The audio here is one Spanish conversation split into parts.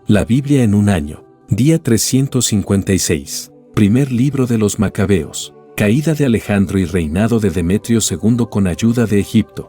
La Biblia en un año. Día 356. Primer libro de los Macabeos. Caída de Alejandro y reinado de Demetrio II con ayuda de Egipto.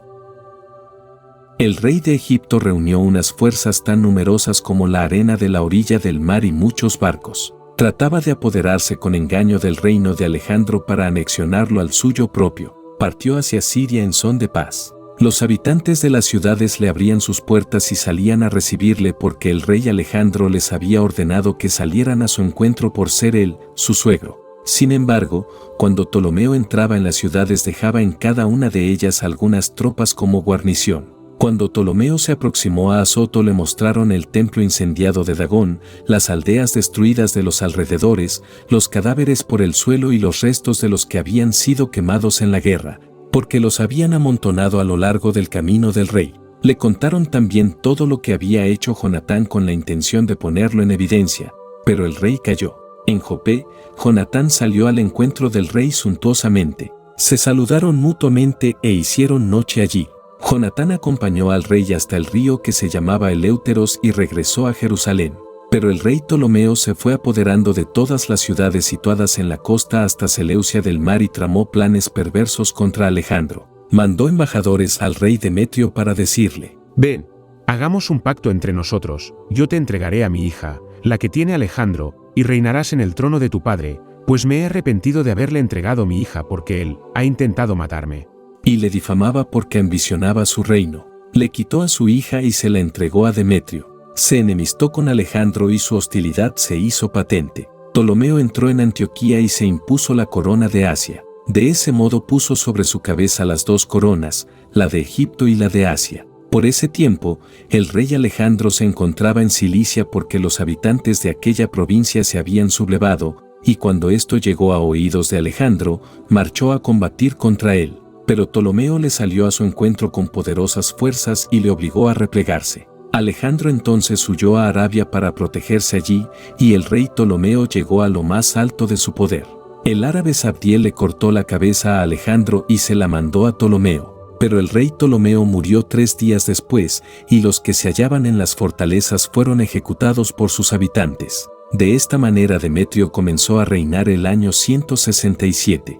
El rey de Egipto reunió unas fuerzas tan numerosas como la arena de la orilla del mar y muchos barcos. Trataba de apoderarse con engaño del reino de Alejandro para anexionarlo al suyo propio. Partió hacia Siria en son de paz. Los habitantes de las ciudades le abrían sus puertas y salían a recibirle porque el rey Alejandro les había ordenado que salieran a su encuentro por ser él, su suegro. Sin embargo, cuando Ptolomeo entraba en las ciudades dejaba en cada una de ellas algunas tropas como guarnición. Cuando Ptolomeo se aproximó a Azoto le mostraron el templo incendiado de Dagón, las aldeas destruidas de los alrededores, los cadáveres por el suelo y los restos de los que habían sido quemados en la guerra, porque los habían amontonado a lo largo del camino del rey. Le contaron también todo lo que había hecho Jonatán con la intención de ponerlo en evidencia, pero el rey calló. En Jope, Jonatán salió al encuentro del rey suntuosamente. Se saludaron mutuamente e hicieron noche allí. Jonatán acompañó al rey hasta el río que se llamaba Eleuteros y regresó a Jerusalén. Pero el rey Ptolomeo se fue apoderando de todas las ciudades situadas en la costa hasta Seleucia del mar y tramó planes perversos contra Alejandro. Mandó embajadores al rey Demetrio para decirle: «Ven, hagamos un pacto entre nosotros, yo te entregaré a mi hija, la que tiene Alejandro, y reinarás en el trono de tu padre, pues me he arrepentido de haberle entregado mi hija porque él ha intentado matarme». Y le difamaba porque ambicionaba su reino. Le quitó a su hija y se la entregó a Demetrio. Se enemistó con Alejandro y su hostilidad se hizo patente. Ptolomeo entró en Antioquía y se impuso la corona de Asia. De ese modo puso sobre su cabeza las dos coronas, la de Egipto y la de Asia. Por ese tiempo, el rey Alejandro se encontraba en Cilicia porque los habitantes de aquella provincia se habían sublevado, y cuando esto llegó a oídos de Alejandro, marchó a combatir contra él. Pero Ptolomeo le salió a su encuentro con poderosas fuerzas y le obligó a replegarse. Alejandro entonces huyó a Arabia para protegerse allí, y el rey Ptolomeo llegó a lo más alto de su poder. El árabe Sabdiel le cortó la cabeza a Alejandro y se la mandó a Ptolomeo. Pero el rey Ptolomeo murió 3 días después, y los que se hallaban en las fortalezas fueron ejecutados por sus habitantes. De esta manera Demetrio comenzó a reinar el año 167.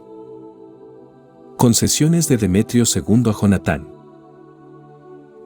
Concesiones de Demetrio II a Jonatán.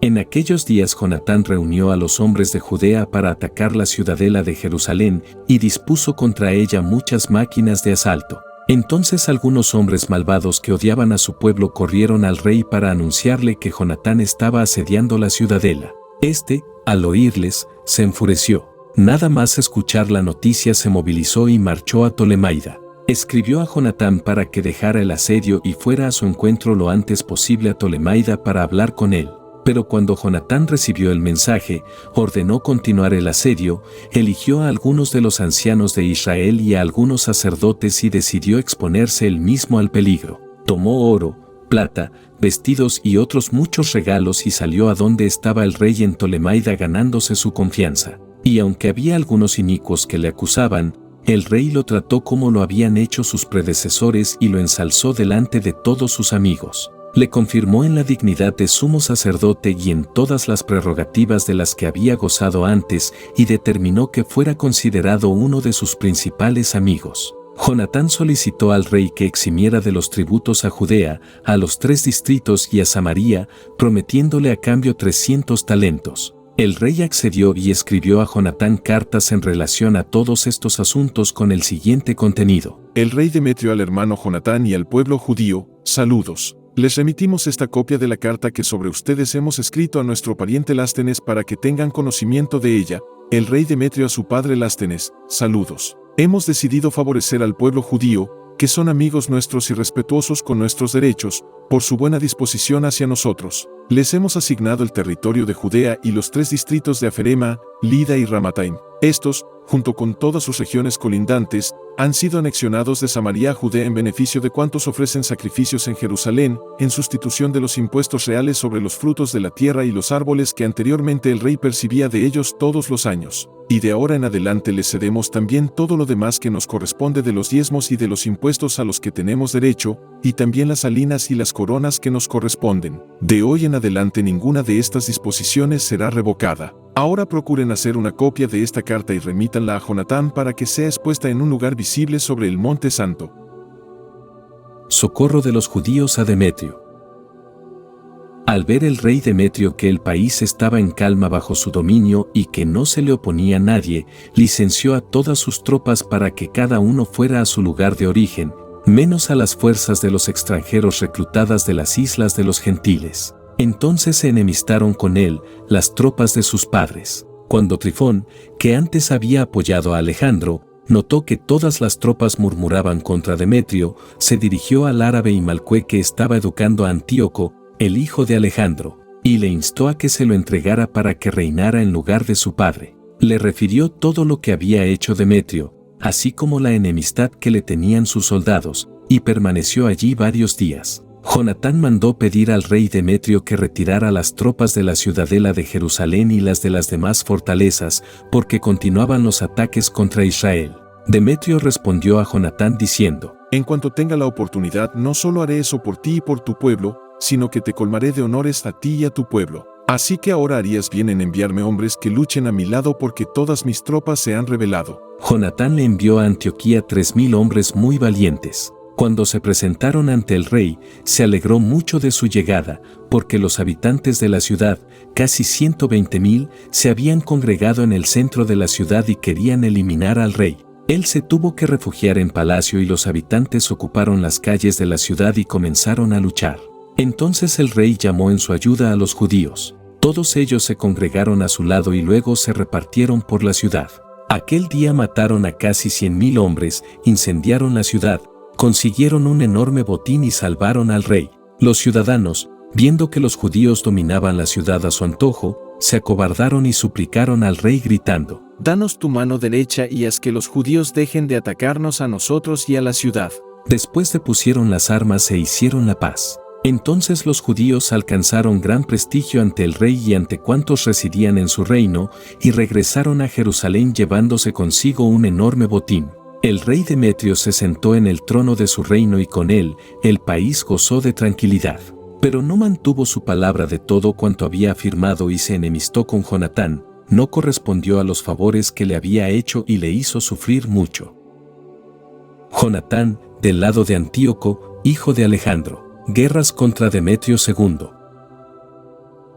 En aquellos días Jonatán reunió a los hombres de Judea para atacar la ciudadela de Jerusalén y dispuso contra ella muchas máquinas de asalto. Entonces algunos hombres malvados que odiaban a su pueblo corrieron al rey para anunciarle que Jonatán estaba asediando la ciudadela. Este, al oírles, se enfureció. Nada más escuchar la noticia se movilizó y marchó a Tolemaida. Escribió a Jonatán para que dejara el asedio y fuera a su encuentro lo antes posible a Tolemaida para hablar con él. Pero cuando Jonatán recibió el mensaje, ordenó continuar el asedio, eligió a algunos de los ancianos de Israel y a algunos sacerdotes y decidió exponerse él mismo al peligro. Tomó oro, plata, vestidos y otros muchos regalos y salió a donde estaba el rey en Tolemaida ganándose su confianza. Y aunque había algunos inicuos que le acusaban, el rey lo trató como lo habían hecho sus predecesores y lo ensalzó delante de todos sus amigos. Le confirmó en la dignidad de sumo sacerdote y en todas las prerrogativas de las que había gozado antes y determinó que fuera considerado uno de sus principales amigos. Jonatán solicitó al rey que eximiera de los tributos a Judea, a los 3 distritos y a Samaria, prometiéndole a cambio 300 talentos. El rey accedió y escribió a Jonatán cartas en relación a todos estos asuntos con el siguiente contenido. El rey Demetrio al hermano Jonatán y al pueblo judío, saludos. Les remitimos esta copia de la carta que sobre ustedes hemos escrito a nuestro pariente Lástenes para que tengan conocimiento de ella. El rey Demetrio a su padre Lástenes, saludos. Hemos decidido favorecer al pueblo judío, que son amigos nuestros y respetuosos con nuestros derechos, por su buena disposición hacia nosotros. Les hemos asignado el territorio de Judea y los 3 distritos de Aferema, Lida y Ramataim. Estos, junto con todas sus regiones colindantes, han sido anexionados de Samaria a Judea en beneficio de cuantos ofrecen sacrificios en Jerusalén, en sustitución de los impuestos reales sobre los frutos de la tierra y los árboles que anteriormente el rey percibía de ellos todos los años. Y de ahora en adelante les cedemos también todo lo demás que nos corresponde de los diezmos y de los impuestos a los que tenemos derecho, y también las salinas y las coronas que nos corresponden. De hoy en adelante ninguna de estas disposiciones será revocada. Ahora procuren hacer una copia de esta carta y remítanla a Jonatán para que sea expuesta en un lugar visible sobre el monte santo. Socorro de los judíos a Demetrio. Al ver el rey Demetrio que el país estaba en calma bajo su dominio y que no se le oponía nadie, licenció a todas sus tropas para que cada uno fuera a su lugar de origen, menos a las fuerzas de los extranjeros reclutadas de las islas de los gentiles. Entonces se enemistaron con él las tropas de sus padres. Cuando Trifón, que antes había apoyado a Alejandro, notó que todas las tropas murmuraban contra Demetrio, se dirigió al árabe Imalcue que estaba educando a Antíoco, el hijo de Alejandro, y le instó a que se lo entregara para que reinara en lugar de su padre. Le refirió todo lo que había hecho Demetrio, así como la enemistad que le tenían sus soldados, y permaneció allí varios días. Jonatán mandó pedir al rey Demetrio que retirara las tropas de la ciudadela de Jerusalén y las de las demás fortalezas, porque continuaban los ataques contra Israel. Demetrio respondió a Jonatán diciendo: En cuanto tenga la oportunidad, no solo haré eso por ti y por tu pueblo, sino que te colmaré de honores a ti y a tu pueblo. Así que ahora harías bien en enviarme hombres que luchen a mi lado porque todas mis tropas se han rebelado. Jonatán le envió a Antioquía 3,000 hombres muy valientes. Cuando se presentaron ante el rey, se alegró mucho de su llegada, porque los habitantes de la ciudad, casi 120,000, se habían congregado en el centro de la ciudad y querían eliminar al rey. Él se tuvo que refugiar en palacio y los habitantes ocuparon las calles de la ciudad y comenzaron a luchar. Entonces el rey llamó en su ayuda a los judíos. Todos ellos se congregaron a su lado y luego se repartieron por la ciudad. Aquel día mataron a casi 100,000 hombres, incendiaron la ciudad, consiguieron un enorme botín y salvaron al rey. Los ciudadanos, viendo que los judíos dominaban la ciudad a su antojo, se acobardaron y suplicaron al rey gritando: Danos tu mano derecha y haz que los judíos dejen de atacarnos a nosotros y a la ciudad. Después depusieron las armas e hicieron la paz. Entonces los judíos alcanzaron gran prestigio ante el rey y ante cuantos residían en su reino, y regresaron a Jerusalén llevándose consigo un enorme botín. El rey Demetrio se sentó en el trono de su reino y con él, el país gozó de tranquilidad. Pero no mantuvo su palabra de todo cuanto había afirmado y se enemistó con Jonatán, no correspondió a los favores que le había hecho y le hizo sufrir mucho. Jonatán, del lado de Antíoco, hijo de Alejandro. Guerras contra Demetrio II.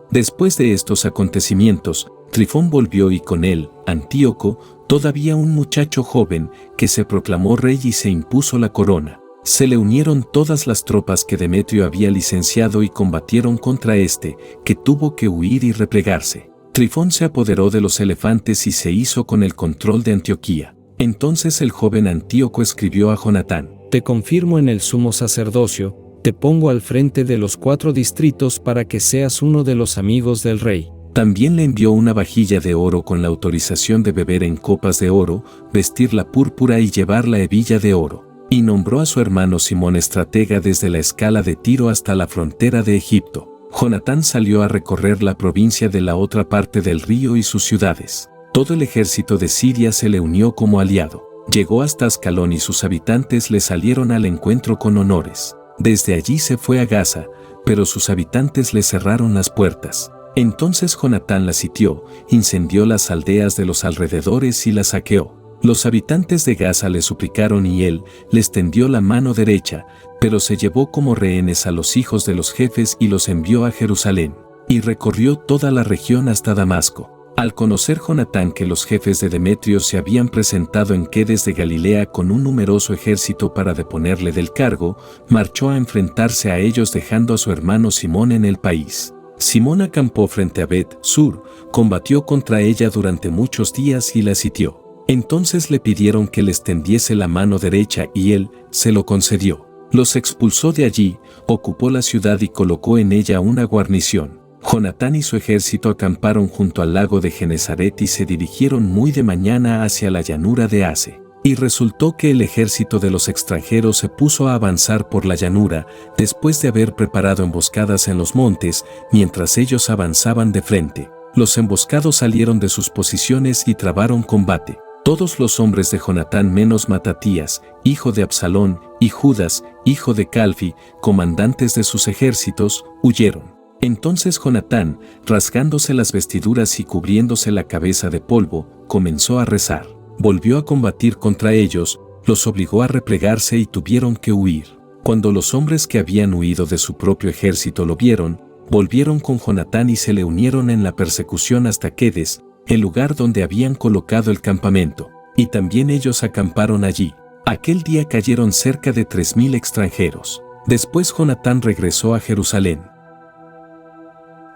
Después de estos acontecimientos, Trifón volvió y con él, Antíoco, todavía un muchacho joven, que se proclamó rey y se impuso la corona. Se le unieron todas las tropas que Demetrio había licenciado y combatieron contra este, que tuvo que huir y replegarse. Trifón se apoderó de los elefantes y se hizo con el control de Antioquía. Entonces el joven Antíoco escribió a Jonatán: Te confirmo en el sumo sacerdocio, te pongo al frente de los 4 distritos para que seas uno de los amigos del rey. También le envió una vajilla de oro con la autorización de beber en copas de oro, vestir la púrpura y llevar la hebilla de oro. Y nombró a su hermano Simón estratega desde la escala de Tiro hasta la frontera de Egipto. Jonatán salió a recorrer la provincia de la otra parte del río y sus ciudades. Todo el ejército de Siria se le unió como aliado. Llegó hasta Ascalón y sus habitantes le salieron al encuentro con honores. Desde allí se fue a Gaza, pero sus habitantes le cerraron las puertas. Entonces Jonatán la sitió, incendió las aldeas de los alrededores y las saqueó. Los habitantes de Gaza le suplicaron y él les tendió la mano derecha, pero se llevó como rehenes a los hijos de los jefes y los envió a Jerusalén. Y recorrió toda la región hasta Damasco. Al conocer Jonatán que los jefes de Demetrio se habían presentado en Quedes de Galilea con un numeroso ejército para deponerle del cargo, marchó a enfrentarse a ellos dejando a su hermano Simón en el país. Simón acampó frente a Bet-Sur, combatió contra ella durante muchos días y la sitió. Entonces le pidieron que les tendiese la mano derecha y él se lo concedió. Los expulsó de allí, ocupó la ciudad y colocó en ella una guarnición. Jonatán y su ejército acamparon junto al lago de Genesaret y se dirigieron muy de mañana hacia la llanura de Ase. Y resultó que el ejército de los extranjeros se puso a avanzar por la llanura, después de haber preparado emboscadas en los montes, mientras ellos avanzaban de frente. Los emboscados salieron de sus posiciones y trabaron combate. Todos los hombres de Jonatán menos Matatías, hijo de Absalón, y Judas, hijo de Calfi, comandantes de sus ejércitos, huyeron. Entonces Jonatán, rasgándose las vestiduras y cubriéndose la cabeza de polvo, comenzó a rezar. Volvió a combatir contra ellos, los obligó a replegarse y tuvieron que huir. Cuando los hombres que habían huido de su propio ejército lo vieron, volvieron con Jonatán y se le unieron en la persecución hasta Quedes, el lugar donde habían colocado el campamento, y también ellos acamparon allí. Aquel día cayeron cerca de 3000 extranjeros. Después Jonatán regresó a Jerusalén.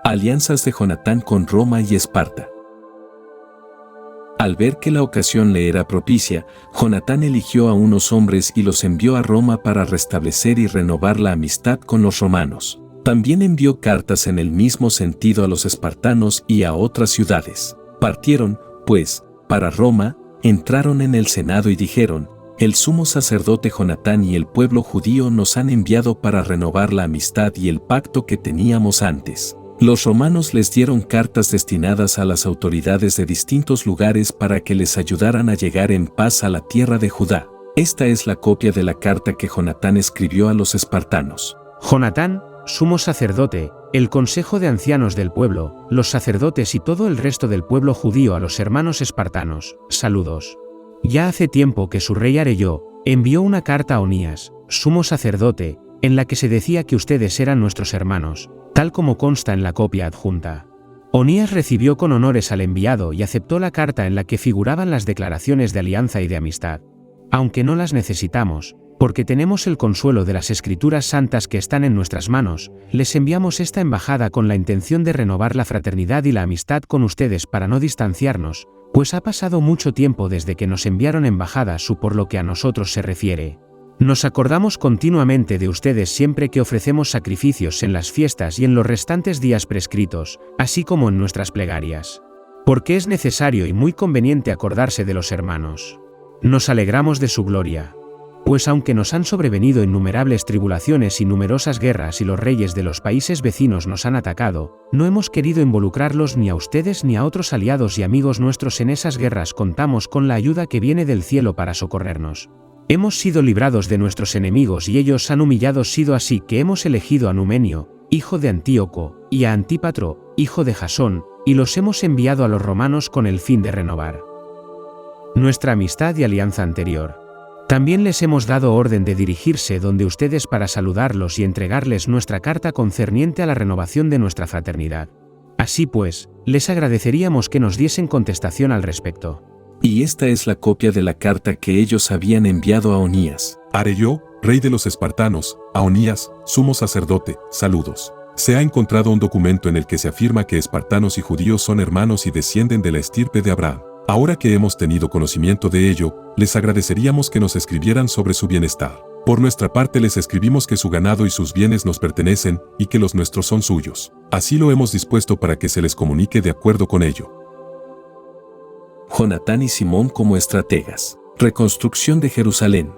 Alianzas de Jonatán con Roma y Esparta. Al ver que la ocasión le era propicia, Jonatán eligió a unos hombres y los envió a Roma para restablecer y renovar la amistad con los romanos. También envió cartas en el mismo sentido a los espartanos y a otras ciudades. Partieron, pues, para Roma, entraron en el Senado y dijeron: el sumo sacerdote Jonatán y el pueblo judío nos han enviado para renovar la amistad y el pacto que teníamos antes. Los romanos les dieron cartas destinadas a las autoridades de distintos lugares para que les ayudaran a llegar en paz a la tierra de Judá. Esta es la copia de la carta que Jonatán escribió a los espartanos. Jonatán, sumo sacerdote, el consejo de ancianos del pueblo, los sacerdotes y todo el resto del pueblo judío a los hermanos espartanos, saludos. Ya hace tiempo que su rey Arelló envió una carta a Onías, sumo sacerdote, en la que se decía que ustedes eran nuestros hermanos, tal como consta en la copia adjunta. Onías recibió con honores al enviado y aceptó la carta en la que figuraban las declaraciones de alianza y de amistad. Aunque no las necesitamos, porque tenemos el consuelo de las escrituras santas que están en nuestras manos, les enviamos esta embajada con la intención de renovar la fraternidad y la amistad con ustedes para no distanciarnos, pues ha pasado mucho tiempo desde que nos enviaron embajadas por lo que a nosotros se refiere. Nos acordamos continuamente de ustedes siempre que ofrecemos sacrificios en las fiestas y en los restantes días prescritos, así como en nuestras plegarias. Porque es necesario y muy conveniente acordarse de los hermanos. Nos alegramos de su gloria. Pues aunque nos han sobrevenido innumerables tribulaciones y numerosas guerras y los reyes de los países vecinos nos han atacado, no hemos querido involucrarlos ni a ustedes ni a otros aliados y amigos nuestros en esas guerras. Contamos con la ayuda que viene del cielo para socorrernos. Hemos sido librados de nuestros enemigos y ellos han humillado. Sido así que hemos elegido a Numenio, hijo de Antíoco, y a Antípatro, hijo de Jasón, y los hemos enviado a los romanos con el fin de renovar nuestra amistad y alianza anterior. También les hemos dado orden de dirigirse donde ustedes para saludarlos y entregarles nuestra carta concerniente a la renovación de nuestra fraternidad. Así pues, les agradeceríamos que nos diesen contestación al respecto. Y esta es la copia de la carta que ellos habían enviado a Onías. Arelló, rey de los espartanos, a Onías, sumo sacerdote, saludos. Se ha encontrado un documento en el que se afirma que espartanos y judíos son hermanos y descienden de la estirpe de Abraham. Ahora que hemos tenido conocimiento de ello, les agradeceríamos que nos escribieran sobre su bienestar. Por nuestra parte les escribimos que su ganado y sus bienes nos pertenecen y que los nuestros son suyos. Así lo hemos dispuesto para que se les comunique de acuerdo con ello. Jonatán y Simón como estrategas. Reconstrucción de Jerusalén.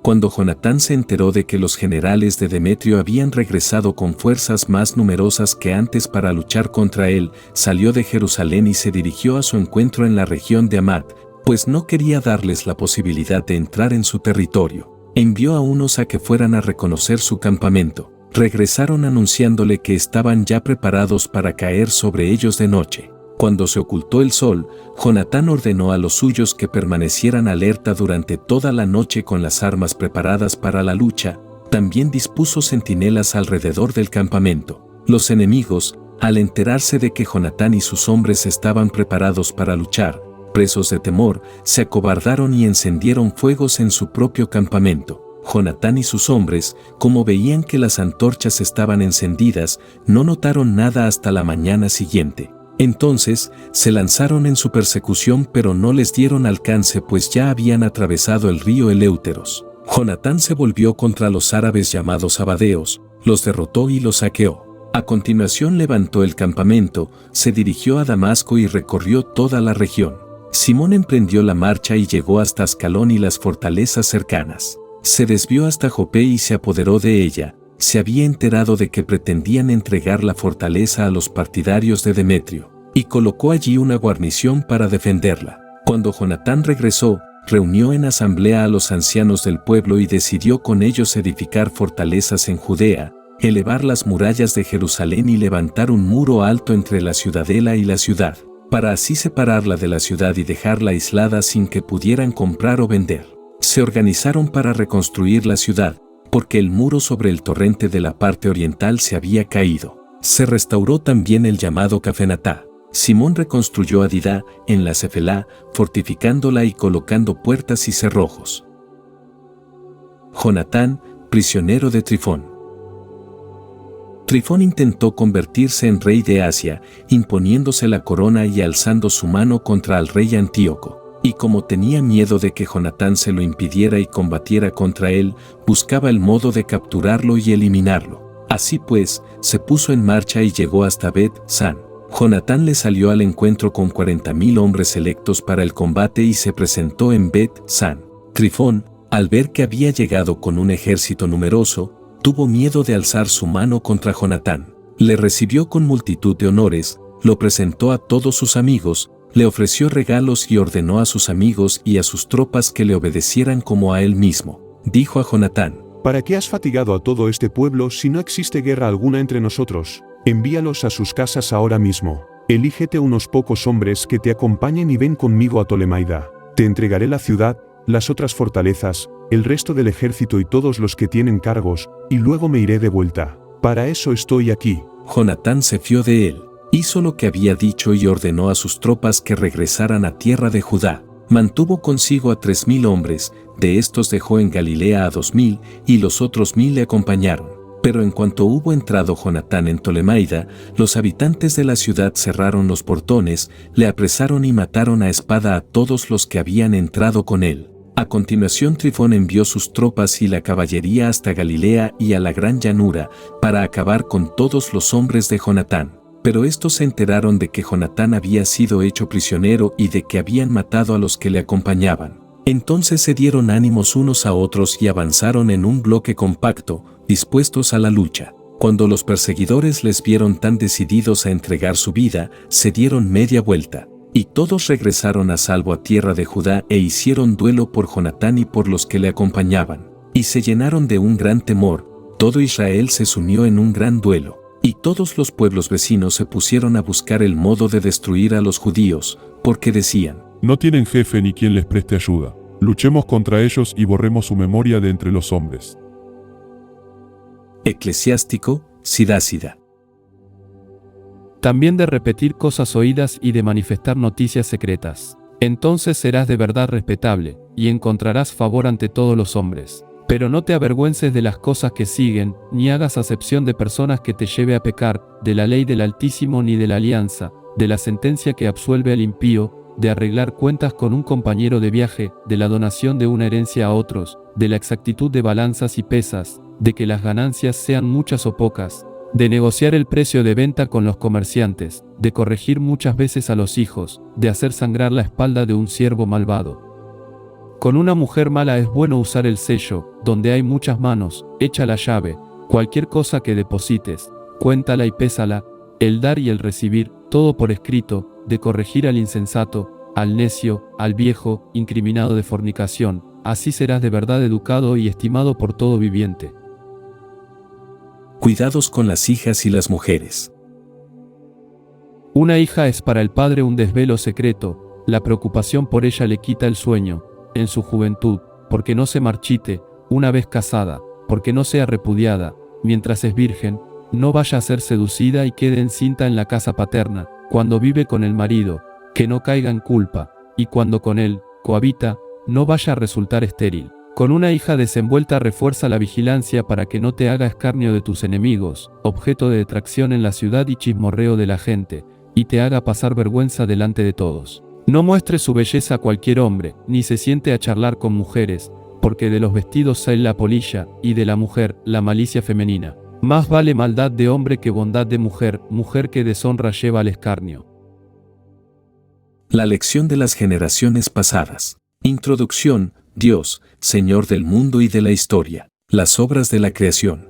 Cuando Jonatán se enteró de que los generales de Demetrio habían regresado con fuerzas más numerosas que antes para luchar contra él, salió de Jerusalén y se dirigió a su encuentro en la región de Hamat, pues no quería darles la posibilidad de entrar en su territorio. Envió a unos a que fueran a reconocer su campamento. Regresaron anunciándole que estaban ya preparados para caer sobre ellos de noche. Cuando se ocultó el sol, Jonatán ordenó a los suyos que permanecieran alerta durante toda la noche con las armas preparadas para la lucha. También dispuso centinelas alrededor del campamento. Los enemigos, al enterarse de que Jonatán y sus hombres estaban preparados para luchar, presos de temor, se acobardaron y encendieron fuegos en su propio campamento. Jonatán y sus hombres, como veían que las antorchas estaban encendidas, no notaron nada hasta la mañana siguiente. Entonces, se lanzaron en su persecución pero no les dieron alcance pues ya habían atravesado el río Eleuteros. Jonatán se volvió contra los árabes llamados abadeos, los derrotó y los saqueó. A continuación levantó el campamento, se dirigió a Damasco y recorrió toda la región. Simón emprendió la marcha y llegó hasta Ascalón y las fortalezas cercanas. Se desvió hasta Jope y se apoderó de ella. Se había enterado de que pretendían entregar la fortaleza a los partidarios de Demetrio, y colocó allí una guarnición para defenderla. Cuando Jonatán regresó, reunió en asamblea a los ancianos del pueblo y decidió con ellos edificar fortalezas en Judea, elevar las murallas de Jerusalén y levantar un muro alto entre la ciudadela y la ciudad, para así separarla de la ciudad y dejarla aislada sin que pudieran comprar o vender. Se organizaron para reconstruir la ciudad, porque el muro sobre el torrente de la parte oriental se había caído. Se restauró también el llamado Cafenatá. Simón reconstruyó Adidá en la Cefelá, fortificándola y colocando puertas y cerrojos. Jonatán, prisionero de Trifón. Trifón intentó convertirse en rey de Asia, imponiéndose la corona y alzando su mano contra el rey Antíoco. Y como tenía miedo de que Jonatán se lo impidiera y combatiera contra él, buscaba el modo de capturarlo y eliminarlo. Así pues, se puso en marcha y llegó hasta Bet-San. Jonatán le salió al encuentro con 40,000 hombres selectos para el combate y se presentó en Bet-San. Trifón, al ver que había llegado con un ejército numeroso, tuvo miedo de alzar su mano contra Jonatán. Le recibió con multitud de honores, lo presentó a todos sus amigos, le ofreció regalos y ordenó a sus amigos y a sus tropas que le obedecieran como a él mismo. Dijo a Jonatán: ¿Para qué has fatigado a todo este pueblo si no existe guerra alguna entre nosotros? Envíalos a sus casas ahora mismo. Elígete unos pocos hombres que te acompañen y ven conmigo a Tolemaida. Te entregaré la ciudad, las otras fortalezas, el resto del ejército y todos los que tienen cargos, y luego me iré de vuelta. Para eso estoy aquí. Jonatán se fió de él, hizo lo que había dicho y ordenó a sus tropas que regresaran a tierra de Judá. Mantuvo consigo a 3,000 hombres, de estos dejó en Galilea a 2,000, y los otros 1,000 le acompañaron. Pero en cuanto hubo entrado Jonatán en Tolemaida, los habitantes de la ciudad cerraron los portones, le apresaron y mataron a espada a todos los que habían entrado con él. A continuación Trifón envió sus tropas y la caballería hasta Galilea y a la gran llanura, para acabar con todos los hombres de Jonatán. Pero estos se enteraron de que Jonatán había sido hecho prisionero y de que habían matado a los que le acompañaban. Entonces se dieron ánimos unos a otros y avanzaron en un bloque compacto, dispuestos a la lucha. Cuando los perseguidores les vieron tan decididos a entregar su vida, se dieron media vuelta. Y todos regresaron a salvo a tierra de Judá e hicieron duelo por Jonatán y por los que le acompañaban. Y se llenaron de un gran temor, todo Israel se sumió en un gran duelo. Y todos los pueblos vecinos se pusieron a buscar el modo de destruir a los judíos, porque decían: No tienen jefe ni quien les preste ayuda. Luchemos contra ellos y borremos su memoria de entre los hombres. Eclesiástico, Sidácida. También de repetir cosas oídas y de manifestar noticias secretas. Entonces serás de verdad respetable, y encontrarás favor ante todos los hombres. Pero no te avergüences de las cosas que siguen, ni hagas acepción de personas que te lleve a pecar, de la ley del Altísimo ni de la alianza, de la sentencia que absuelve al impío, de arreglar cuentas con un compañero de viaje, de la donación de una herencia a otros, de la exactitud de balanzas y pesas, de que las ganancias sean muchas o pocas, de negociar el precio de venta con los comerciantes, de corregir muchas veces a los hijos, de hacer sangrar la espalda de un siervo malvado. Con una mujer mala es bueno usar el sello, donde hay muchas manos, echa la llave, cualquier cosa que deposites, cuéntala y pésala, el dar y el recibir, todo por escrito, de corregir al insensato, al necio, al viejo, incriminado de fornicación, así serás de verdad educado y estimado por todo viviente. Cuidados con las hijas y las mujeres. Una hija es para el padre un desvelo secreto, la preocupación por ella le quita el sueño, en su juventud, porque no se marchite, una vez casada, porque no sea repudiada, mientras es virgen, no vaya a ser seducida y quede encinta en la casa paterna, cuando vive con el marido, que no caiga en culpa, y cuando con él cohabita, no vaya a resultar estéril. Con una hija desenvuelta refuerza la vigilancia para que no te haga escarnio de tus enemigos, objeto de detracción en la ciudad y chismorreo de la gente, y te haga pasar vergüenza delante de todos. No muestre su belleza a cualquier hombre, ni se siente a charlar con mujeres, porque de los vestidos sale la polilla, y de la mujer, la malicia femenina. Más vale maldad de hombre que bondad de mujer, mujer que deshonra lleva al escarnio. La lección de las generaciones pasadas. Introducción. Dios, Señor del mundo y de la historia. Las obras de la creación.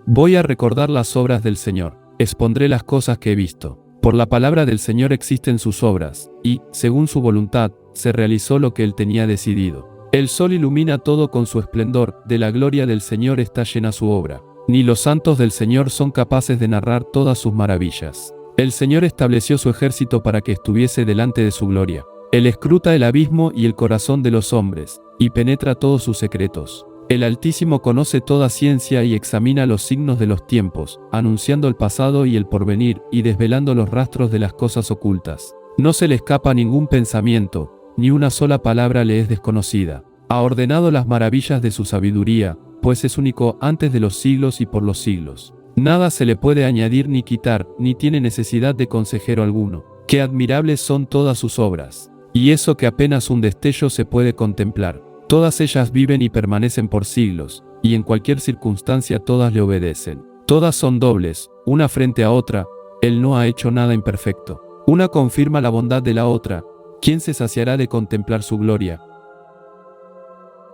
Voy a recordar las obras del Señor. Expondré las cosas que he visto. Por la palabra del Señor existen sus obras, y, según su voluntad, se realizó lo que Él tenía decidido. El sol ilumina todo con su esplendor, de la gloria del Señor está llena su obra. Ni los santos del Señor son capaces de narrar todas sus maravillas. El Señor estableció su ejército para que estuviese delante de su gloria. Él escruta el abismo y el corazón de los hombres, y penetra todos sus secretos. El Altísimo conoce toda ciencia y examina los signos de los tiempos, anunciando el pasado y el porvenir, y desvelando los rastros de las cosas ocultas. No se le escapa ningún pensamiento, ni una sola palabra le es desconocida. Ha ordenado las maravillas de su sabiduría, pues es único antes de los siglos y por los siglos. Nada se le puede añadir ni quitar, ni tiene necesidad de consejero alguno. Qué admirables son todas sus obras. Y eso que apenas un destello se puede contemplar. Todas ellas viven y permanecen por siglos, y en cualquier circunstancia todas le obedecen. Todas son dobles, una frente a otra, él no ha hecho nada imperfecto. Una confirma la bondad de la otra, ¿quién se saciará de contemplar su gloria?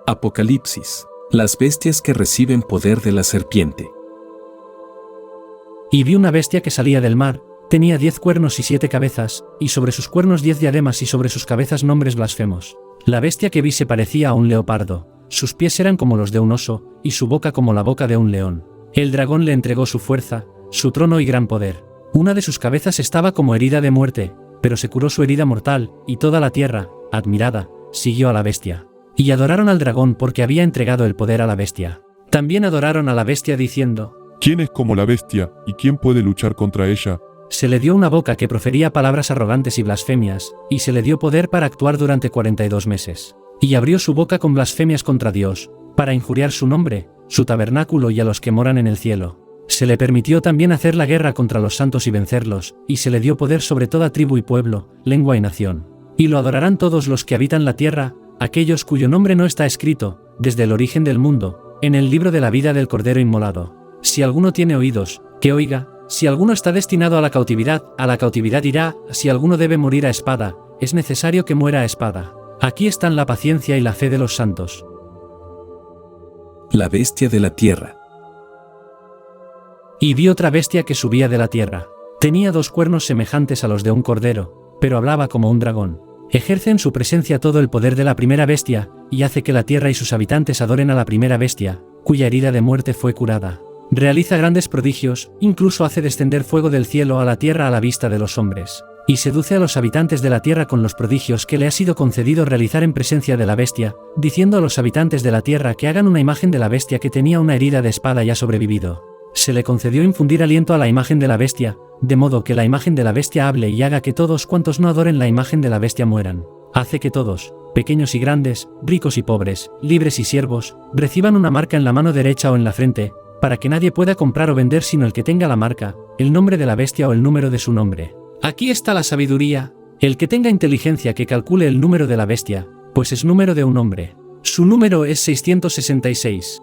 Apocalipsis. Las bestias que reciben poder de la serpiente. Y vi una bestia que salía del mar, tenía 10 cuernos y 7 cabezas, y sobre sus cuernos 10 diademas y sobre sus cabezas nombres blasfemos. La bestia que vi se parecía a un leopardo, sus pies eran como los de un oso, y su boca como la boca de un león. El dragón le entregó su fuerza, su trono y gran poder. Una de sus cabezas estaba como herida de muerte, pero se curó su herida mortal, y toda la tierra, admirada, siguió a la bestia. Y adoraron al dragón porque había entregado el poder a la bestia. También adoraron a la bestia diciendo: ¿Quién es como la bestia, y quién puede luchar contra ella? Se le dio una boca que profería palabras arrogantes y blasfemias, y se le dio poder para actuar durante 42 meses. Y abrió su boca con blasfemias contra Dios, para injuriar su nombre, su tabernáculo y a los que moran en el cielo. Se le permitió también hacer la guerra contra los santos y vencerlos, y se le dio poder sobre toda tribu y pueblo, lengua y nación. Y lo adorarán todos los que habitan la tierra, aquellos cuyo nombre no está escrito, desde el origen del mundo, en el libro de la vida del Cordero inmolado. Si alguno tiene oídos, que oiga. Si alguno está destinado a la cautividad irá. Si alguno debe morir a espada, es necesario que muera a espada. Aquí están la paciencia y la fe de los santos. La bestia de la tierra. Y vi otra bestia que subía de la tierra. Tenía 2 cuernos semejantes a los de un cordero, pero hablaba como un dragón. Ejerce en su presencia todo el poder de la primera bestia, y hace que la tierra y sus habitantes adoren a la primera bestia, cuya herida de muerte fue curada. Realiza grandes prodigios, incluso hace descender fuego del cielo a la tierra a la vista de los hombres. Y seduce a los habitantes de la tierra con los prodigios que le ha sido concedido realizar en presencia de la bestia, diciendo a los habitantes de la tierra que hagan una imagen de la bestia que tenía una herida de espada y ha sobrevivido. Se le concedió infundir aliento a la imagen de la bestia, de modo que la imagen de la bestia hable y haga que todos cuantos no adoren la imagen de la bestia mueran. Hace que todos, pequeños y grandes, ricos y pobres, libres y siervos, reciban una marca en la mano derecha o en la frente, para que nadie pueda comprar o vender sino el que tenga la marca, el nombre de la bestia o el número de su nombre. Aquí está la sabiduría. El que tenga inteligencia que calcule el número de la bestia, pues es número de un hombre. Su número es 666.